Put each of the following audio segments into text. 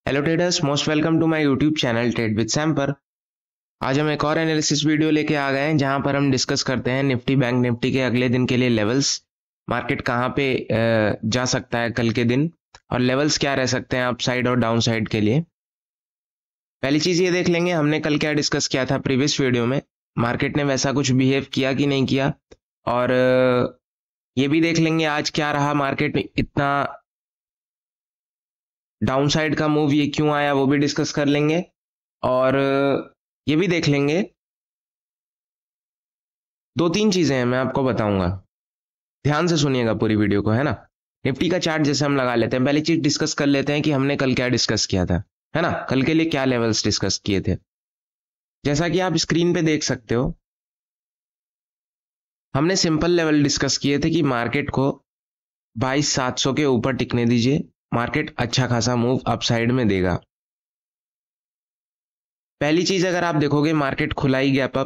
Hello traders, most welcome to my YouTube channel trade with Sam पर। आज हम एक और एनालिसिस वीडियो लेके आ गए हैं जहां पर हम डिस्कस करते हैं निफ्टी बैंक निफ्टी के अगले दिन के लिए लेवल्स। मार्केट कहां पे जा सकता है कल के दिन, और लेवल्स क्या रह सकते हैं अपसाइड और डाउन साइड के लिए। पहली चीज ये देख लेंगे हमने कल क्या डिस्कस किया था प्रीवियस वीडियो में, मार्केट ने वैसा कुछ बिहेव किया कि नहीं किया। और ये भी देख लेंगे आज क्या रहा, मार्केट इतना डाउन साइड का मूव ये क्यों आया वो भी डिस्कस कर लेंगे। और ये भी देख लेंगे, दो तीन चीजें हैं मैं आपको बताऊंगा, ध्यान से सुनिएगा पूरी वीडियो को, है ना। निफ्टी का चार्ट जैसे हम लगा लेते हैं, पहली चीज डिस्कस कर लेते हैं कि हमने कल क्या डिस्कस किया था, है ना। कल के लिए क्या लेवल्स डिस्कस किए थे। जैसा कि आप स्क्रीन पे देख सकते हो, हमने सिंपल लेवल डिस्कस किए थे कि मार्केट को 22,700 के ऊपर टिकने दीजिए, मार्केट अच्छा खासा मूव अपसाइड में देगा। पहली चीज अगर आप देखोगे, मार्केट खुला ही गैप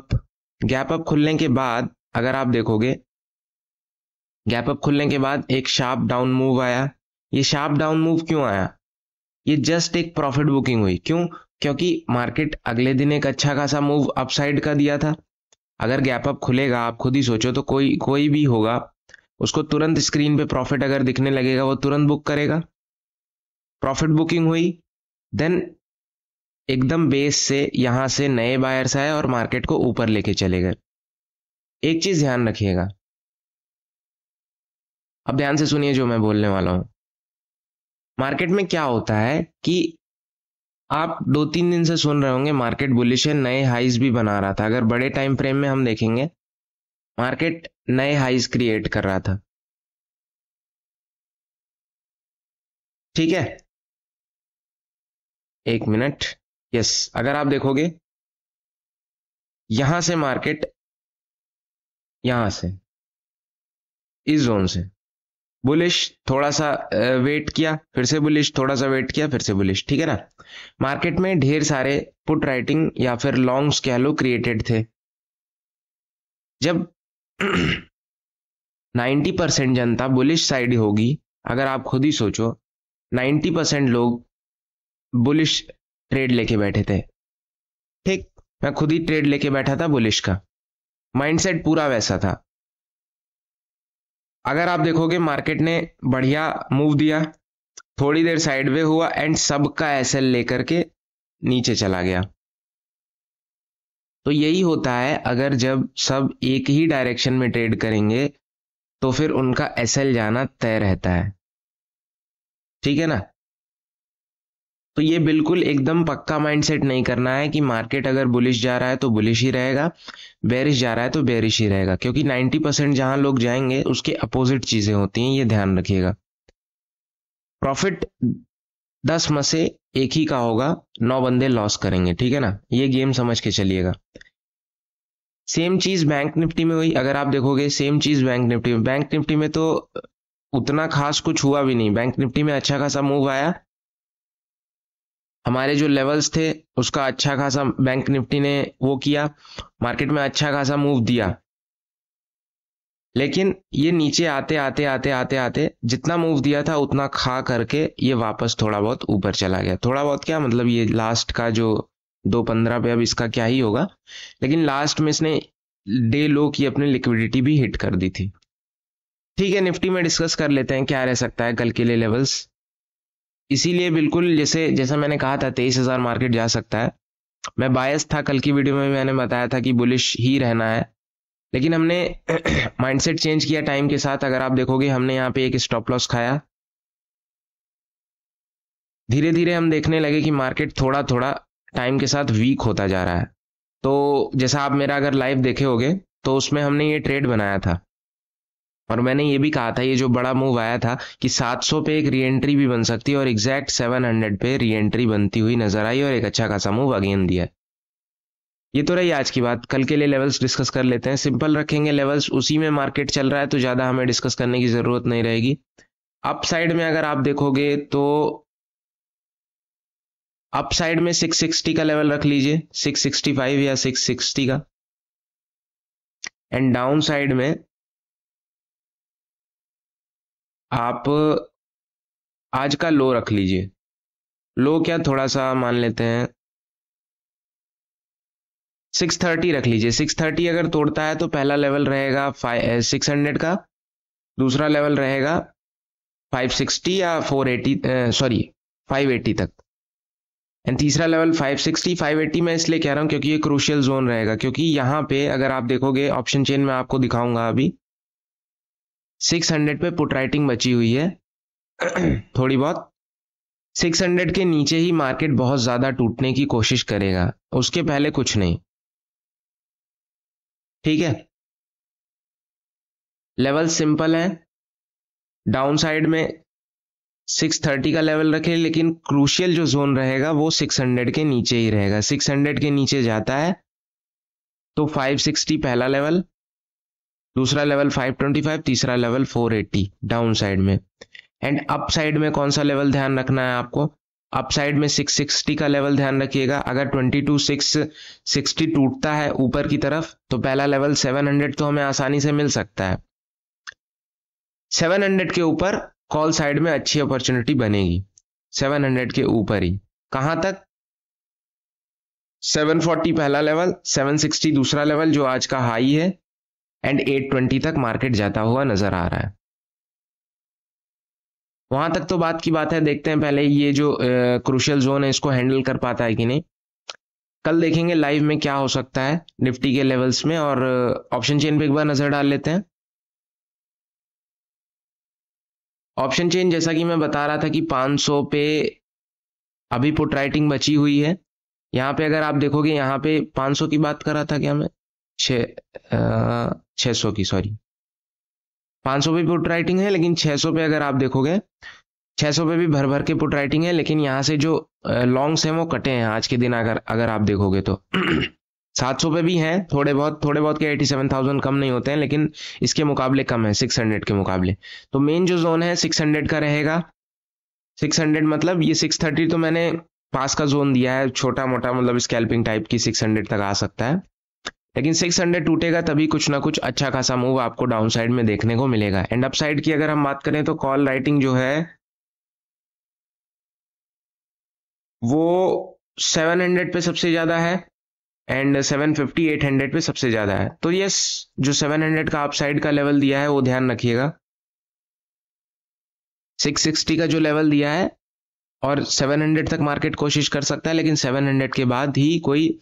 अप खुलने के बाद अगर आप देखोगे, गैप अप खुलने के बाद एक शार्प डाउन मूव आया। ये शार्प डाउन मूव क्यों आया, ये जस्ट एक प्रॉफिट बुकिंग हुई। क्यों? क्योंकि मार्केट अगले दिन एक अच्छा खासा मूव अपसाइड का दिया था। अगर गैप अप खुलेगा, आप खुद ही सोचो, तो कोई कोई भी होगा, उसको तुरंत स्क्रीन पे प्रॉफिट अगर दिखने लगेगा वो तुरंत बुक करेगा। प्रॉफिट बुकिंग हुई, देन एकदम बेस से यहां से नए बायर्स आए और मार्केट को ऊपर लेके चले गए। एक चीज ध्यान रखिएगा, अब ध्यान से सुनिए जो मैं बोलने वाला हूं। मार्केट में क्या होता है कि आप 2-3 दिन से सुन रहे होंगे मार्केट बुलिश है, नए हाइज भी बना रहा था। अगर बड़े टाइम फ्रेम में हम देखेंगे, मार्केट नए हाइज क्रिएट कर रहा था, ठीक है। एक मिनट, यस, अगर आप देखोगे यहां से मार्केट, यहां से इस जोन से बुलिश, थोड़ा सा वेट किया, फिर से बुलिश, थोड़ा सा वेट किया, फिर से बुलिश, ठीक है ना। मार्केट में ढेर सारे पुट राइटिंग या फिर लॉन्ग्स कह लो क्रिएटेड थे। जब 90% जनता बुलिश साइड होगी, अगर आप खुद ही सोचो, 90% लोग बुलिश ट्रेड लेके बैठे थे, ठीक। मैं खुद ही ट्रेड लेके बैठा था बुलिश का, माइंडसेट पूरा वैसा था। अगर आप देखोगे मार्केट ने बढ़िया मूव दिया, थोड़ी देर साइडवे हुआ एंड सबका एसएल लेकर के नीचे चला गया। तो यही होता है, अगर जब सब एक ही डायरेक्शन में ट्रेड करेंगे तो फिर उनका एसएल जाना तय रहता है, ठीक है ना। तो ये बिल्कुल एकदम पक्का माइंडसेट नहीं करना है कि मार्केट अगर बुलिश जा रहा है तो बुलिश ही रहेगा, बेरिश जा रहा है तो बेरिश ही रहेगा, क्योंकि 90% जहां लोग जाएंगे उसके अपोजिट चीजें होती हैं, ये ध्यान रखिएगा। प्रॉफिट 10 में से एक ही का होगा, 9 बंदे लॉस करेंगे, ठीक है ना। ये गेम समझ के चलिएगा। सेम चीज बैंक निफ्टी में हुई, अगर आप देखोगे सेम चीज बैंक निफ्टी में तो उतना खास कुछ हुआ भी नहीं। बैंक निफ्टी में अच्छा खासा मूव आया, हमारे जो लेवल्स थे उसका अच्छा खासा बैंक निफ्टी ने वो किया, मार्केट में अच्छा खासा मूव दिया। लेकिन ये नीचे आते आते आते आते आते जितना मूव दिया था उतना खा करके ये वापस थोड़ा बहुत ऊपर चला गया। थोड़ा बहुत क्या मतलब, ये लास्ट का जो 2.15 पे, अब इसका क्या ही होगा, लेकिन लास्ट में इसने डे लो की अपनी लिक्विडिटी भी हिट कर दी थी। ठीक है, निफ्टी में डिस्कस कर लेते हैं क्या रह सकता है कल के लिए लेवल्स। इसीलिए बिल्कुल जैसे जैसा मैंने कहा था 23,000 मार्केट जा सकता है। मैं बायस था, कल की वीडियो में मैंने बताया था कि बुलिश ही रहना है, लेकिन हमने माइंडसेट चेंज किया टाइम के साथ। अगर आप देखोगे हमने यहाँ पे एक स्टॉप लॉस खाया, धीरे धीरे हम देखने लगे कि मार्केट थोड़ा थोड़ा टाइम के साथ वीक होता जा रहा है। तो जैसा आप मेरा अगर लाइव देखे होगे तो उसमें हमने ये ट्रेड बनाया था, और मैंने ये भी कहा था ये जो बड़ा मूव आया था कि 700 पे एक री एंट्री भी बन सकती है, और एग्जैक्ट 700 पे री एंट्री बनती हुई नजर आई और एक अच्छा खासा मूव अगेन दिया। ये तो रही आज की बात। कल के लिए लेवल्स डिस्कस कर लेते हैं, सिंपल रखेंगे लेवल्स, उसी में मार्केट चल रहा है तो ज्यादा हमें डिस्कस करने की जरूरत नहीं रहेगी। अप साइड में अगर आप देखोगे तो अप साइड में 660 का लेवल रख लीजिए, 665 या 660 का। एंड डाउन साइड में आप आज का लो रख लीजिए, लो क्या थोड़ा सा मान लेते हैं 630 रख लीजिए। 630 अगर तोड़ता है तो पहला लेवल रहेगा 600 का, दूसरा लेवल रहेगा 560 या 480, सॉरी 580 तक, एंड तीसरा लेवल 560। 580 मैं इसलिए कह रहा हूं क्योंकि ये क्रूशियल जोन रहेगा, क्योंकि यहाँ पे अगर आप देखोगे ऑप्शन चेन में आपको दिखाऊंगा अभी 600 पे पुट राइटिंग बची हुई है थोड़ी बहुत। 600 के नीचे ही मार्केट बहुत ज्यादा टूटने की कोशिश करेगा, उसके पहले कुछ नहीं। ठीक है, लेवल सिंपल है। डाउन साइड में 630 का लेवल रखे, लेकिन क्रूशियल जो जोन रहेगा वो 600 के नीचे ही रहेगा। 600 के नीचे जाता है तो 560 पहला लेवल, दूसरा लेवल 525, तीसरा लेवल 480 डाउन साइड में। एंड अप साइड में कौन सा लेवल ध्यान रखना है आपको? अप साइड में 660 का लेवल ध्यान रखिएगा। अगर 22,660 टूटता है ऊपर की तरफ तो पहला लेवल 700 तो हमें आसानी से मिल सकता है। 700 के ऊपर कॉल साइड में अच्छी अपॉर्चुनिटी बनेगी। 700 के ऊपर ही कहां तक? 740 पहला लेवल, 760 दूसरा लेवल जो आज का हाई है, एंड 820 तक मार्केट जाता हुआ नजर आ रहा है। वहां तक तो बात की बात है, देखते हैं पहले ये जो क्रूशियल जोन है इसको हैंडल कर पाता है कि नहीं। कल देखेंगे लाइव में क्या हो सकता है निफ्टी के लेवल्स में। और ऑप्शन चेन पे एक बार नजर डाल लेते हैं। ऑप्शन चेन जैसा कि मैं बता रहा था कि 500 पे अभी पुट राइटिंग बची हुई है। यहाँ पे अगर आप देखोगे, यहाँ पे 500 की बात कर रहा था क्या मैं? 600 की, सॉरी 500 पे पुट राइटिंग है, लेकिन 600 पे अगर आप देखोगे 600 पे भी भर भर के पुट राइटिंग है, लेकिन यहाँ से जो लॉन्ग्स हैं वो कटे हैं आज के दिन। अगर अगर आप देखोगे तो 700 पे भी हैं थोड़े बहुत के 87,000 कम नहीं होते हैं, लेकिन इसके मुकाबले कम है 600 के मुकाबले। तो मेन जो जोन है 600 का रहेगा। 600 मतलब ये 630 तो मैंने पास का जोन दिया है, छोटा मोटा मतलब स्कैल्पिंग टाइप की 600 तक आ सकता है। लेकिन 600 टूटेगा तभी कुछ ना कुछ अच्छा खासा मूव आपको डाउन साइड में देखने को मिलेगा। एंड अप साइड की अगर हम बात करें तो कॉल राइटिंग जो है वो 700 पे सबसे ज्यादा है, एंड 750 800 पे सबसे ज्यादा है। तो यस, जो 700 का अप साइड का लेवल दिया है वो ध्यान रखिएगा। 660 का जो लेवल दिया है, और 700 तक मार्केट कोशिश कर सकता है, लेकिन 700 के बाद ही कोई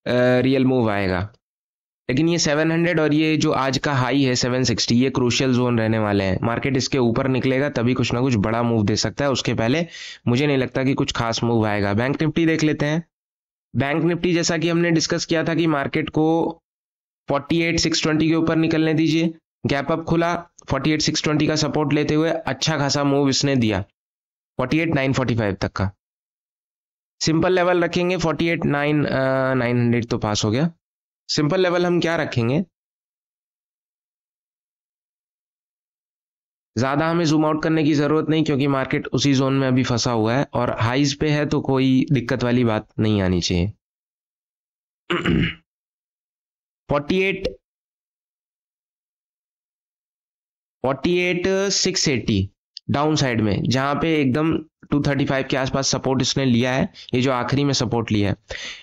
रियल मूव आएगा। लेकिन ये 700 और ये जो आज का हाई है 760, ये क्रूशियल जोन रहने वाले हैं। मार्केट इसके ऊपर निकलेगा तभी कुछ ना कुछ बड़ा मूव दे सकता है, उसके पहले मुझे नहीं लगता कि कुछ खास मूव आएगा। बैंक निफ्टी देख लेते हैं। बैंक निफ्टी जैसा कि हमने डिस्कस किया था कि मार्केट को 48,620 के ऊपर निकलने दीजिए। गैप अप खुला, 48,620 का सपोर्ट लेते हुए अच्छा खासा मूव इसने दिया 48,945 तक का। सिंपल लेवल रखेंगे 48,900 तो पास हो गया। सिंपल लेवल हम क्या रखेंगे? ज्यादा हमें जूम आउट करने की जरूरत नहीं, क्योंकि मार्केट उसी जोन में अभी फंसा हुआ है और हाइज पे है, तो कोई दिक्कत वाली बात नहीं आनी चाहिए। 48,680 डाउन साइड में, जहां पे एकदम 235 के आसपास सपोर्ट इसने लिया है, ये जो आखिरी में सपोर्ट लिया है।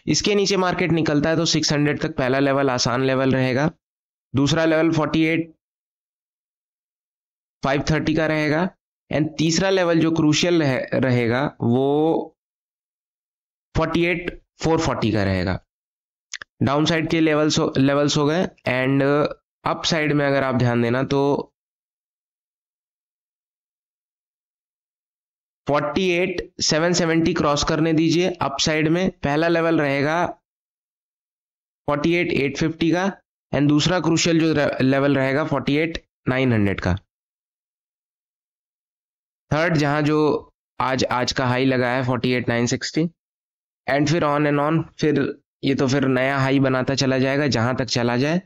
इसके नीचे मार्केट निकलता है तो 600 तक पहला लेवल आसान लेवल रहेगा, दूसरा लेवल 48,530 का रहेगा, एंड तीसरा लेवल जो क्रूशियल रहेगा वो 48,440 का रहेगा। डाउन साइड के लेवल्स हो गए। एंड अप साइड में अगर आप ध्यान देना तो 48,770 क्रॉस करने दीजिए। अप साइड में पहला लेवल रहेगा 48,850 का, एंड दूसरा क्रूशियल जो लेवल रहेगा 48,900 का। थर्ड जहां जो आज का हाई लगा है 48,960, एंड फिर ऑन एंड ऑन, फिर ये तो फिर नया हाई बनाता चला जाएगा जहां तक चला जाए।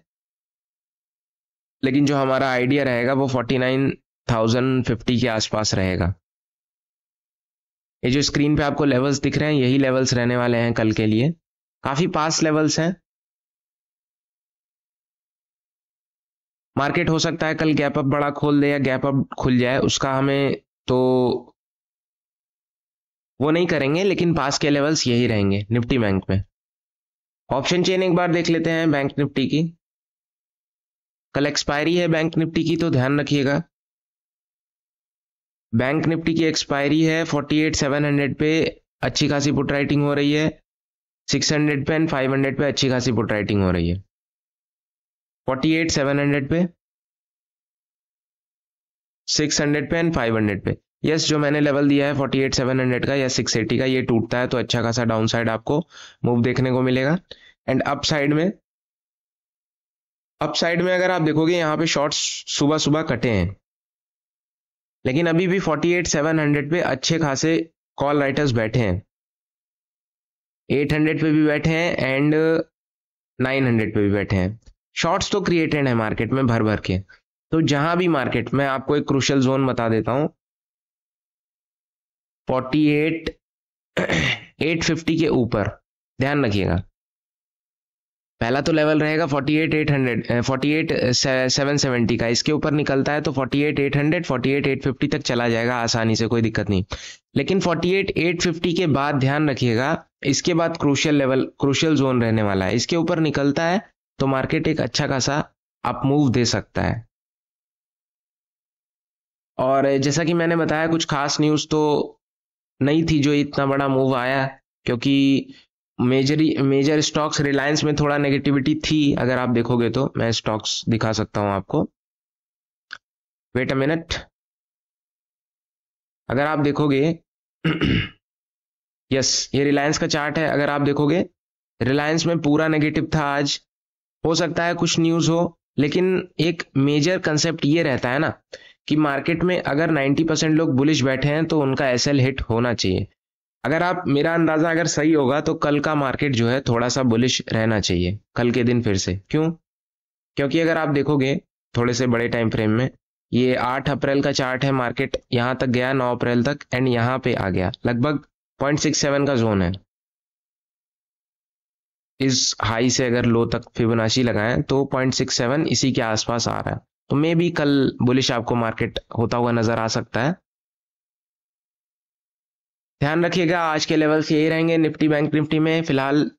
लेकिन जो हमारा आइडिया रहेगा वो 49,050 के आसपास रहेगा। ये जो स्क्रीन पे आपको लेवल्स दिख रहे हैं यही लेवल्स रहने वाले हैं कल के लिए, काफी पास लेवल्स हैं। मार्केट हो सकता है कल गैप अप बड़ा खोल दे या गैप अप खुल जाए, उसका हमें तो वो नहीं करेंगे, लेकिन पास के लेवल्स यही रहेंगे निफ्टी बैंक में। ऑप्शन चेन एक बार देख लेते हैं बैंक निफ्टी की। कल एक्सपायरी है बैंक निफ्टी की, तो ध्यान रखिएगा। बैंक निफ्टी की एक्सपायरी है 48,700 पे, अच्छी खासी पुट राइटिंग हो रही है। 600 पे एंड 500 पे अच्छी खासी पुट राइटिंग हो रही है। 48,700 पे, 600 पे एंड 500 पे। यस, जो मैंने लेवल दिया है 48,700 का या 680 का, ये टूटता है तो अच्छा खासा डाउन साइड आपको मूव देखने को मिलेगा। एंड अप साइड में अगर आप देखोगे यहाँ पे शॉर्ट्स सुबह सुबह कटे हैं, लेकिन अभी भी 48,700 पे अच्छे खासे कॉल राइटर्स बैठे हैं। 800 पे भी बैठे हैं एंड 900 पे भी बैठे हैं। शॉर्ट्स तो क्रिएटेड है मार्केट में भर भर के। तो जहां भी मार्केट में, आपको एक क्रूशियल जोन बता देता हूं, 48,850 के ऊपर ध्यान रखिएगा। पहला तो लेवल रहेगा 48,800, 48,770 का। इसके ऊपर निकलता है तो 48,800, 48,850 तक चला जाएगा आसानी से, कोई दिक्कत नहीं। लेकिन 48,850 के बाद ध्यान रखिएगा, इसके बाद क्रूशियल जोन रहने वाला है। इसके ऊपर निकलता है तो मार्केट एक अच्छा खासा अप मूव दे सकता है। और जैसा कि मैंने बताया, कुछ खास न्यूज तो नहीं थी जो इतना बड़ा मूव आया, क्योंकि मेजर स्टॉक्स, रिलायंस में थोड़ा नेगेटिविटी थी। अगर आप देखोगे तो मैं स्टॉक्स दिखा सकता हूं आपको, वेट अ मिनट। अगर आप देखोगे यस, ये रिलायंस का चार्ट है। अगर आप देखोगे, रिलायंस में पूरा नेगेटिव था आज। हो सकता है कुछ न्यूज हो, लेकिन एक मेजर कंसेप्ट ये रहता है ना कि मार्केट में अगर 90% लोग बुलिश बैठे हैं तो उनका एसएल हिट होना चाहिए। अगर मेरा अंदाजा अगर सही होगा तो कल का मार्केट जो है थोड़ा सा बुलिश रहना चाहिए कल के दिन फिर से। क्यों? क्योंकि अगर आप देखोगे थोड़े से बड़े टाइम फ्रेम में, ये 8 अप्रैल का चार्ट है, मार्केट यहां तक गया 9 अप्रैल तक एंड यहां पे आ गया, लगभग 0.67 का जोन है। इस हाई से अगर लो तक फिबोनाची लगाएं तो 0.67 इसी के आसपास आ रहा है। तो मे भी कल बुलिश आपको मार्केट होता हुआ नजर आ सकता है। ध्यान रखिएगा, आज के लेवल्स यही रहेंगे निफ्टी बैंक निफ्टी में फिलहाल।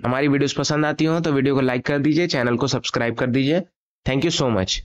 हमारी वीडियोस पसंद आती हो तो वीडियो को लाइक कर दीजिए, चैनल को सब्सक्राइब कर दीजिए। Thank you so much.